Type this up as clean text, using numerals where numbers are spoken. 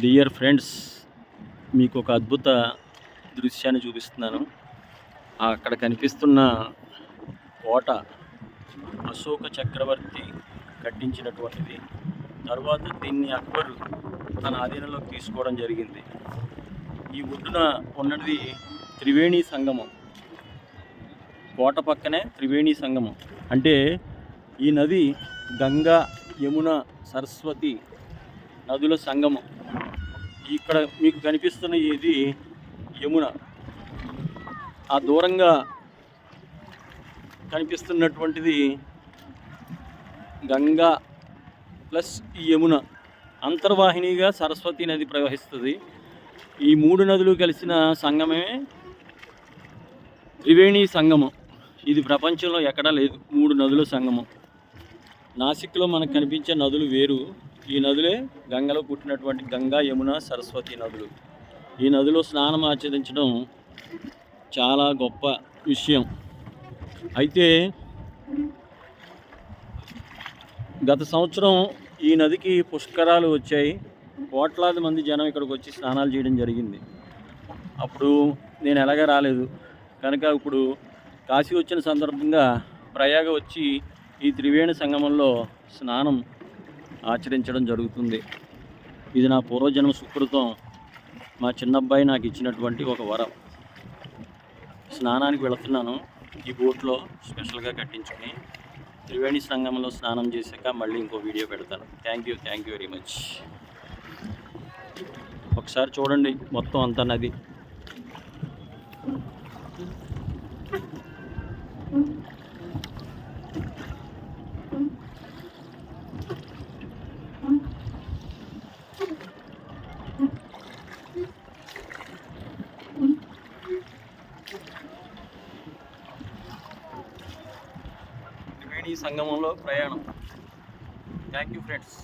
Dear friends, మీకు ఒక అద్భుత దృశ్యాన్ని చూపిస్తున్నాను. అక్కడ కనిపిస్తున్న కోట అశోక చక్రవర్తి కట్టించినటువంటిది. తర్వాత దీన్ని అక్బర్ తన ఆధీనంలోకి తీసుకోవడం జరిగింది. ఈ ఒడ్డున ఉన్నది త్రివేణి సంగమం. కోట పక్కనే త్రివేణి సంగమం అంటే ఈ నది గంగా, యమున, సరస్వతి నదుల సంగమం. ఇక్కడ మీకు కనిపిస్తున్న ఇది యమున. ఆ దూరంగా కనిపిస్తున్నటువంటిది గంగా ప్లస్ ఈ యమున. అంతర్వాహినిగా సరస్వతి నది ప్రవహిస్తుంది. ఈ మూడు నదులు కలిసిన సంగమే త్రివేణి సంగమం. ఇది ప్రపంచంలో ఎక్కడా లేదు, మూడు నదుల సంగమం. నాసిక్లో మనకు కనిపించే నదులు వేరు. ఈ నదులే గంగలో పుట్టినటువంటి గంగా, యమున, సరస్వతి నదులు. ఈ నదిలో స్నానం ఆచరించడం చాలా గొప్ప విషయం. అయితే గత సంవత్సరం ఈ నదికి పుష్కరాలు వచ్చాయి. కోట్లాది మంది జనం ఇక్కడికి వచ్చి స్నానాలు చేయడం జరిగింది. అప్పుడు నేను ఎలాగ రాలేదు కనుక ఇప్పుడు కాశీ వచ్చిన సందర్భంగా ప్రయాగ వచ్చి ఈ త్రివేణి సంగమంలో స్నానం ఆచరించడం జరుగుతుంది. ఇది నా పూర్వజన్మ సుకృతం. మా చిన్నబ్బాయి నాకు ఇచ్చినటువంటి ఒక వరం. స్నానానికి వెళుతున్నాను ఈ బోట్లో స్పెషల్గా కట్టించుకుని. త్రివేణి సంగమంలో స్నానం చేశాక మళ్ళీ ఇంకో వీడియో పెడతాను. Thank you very much. ఒకసారి చూడండి మొత్తం అంతా నది. త్రివేణి సంగమంలో ప్రయాణం. Thank you friends.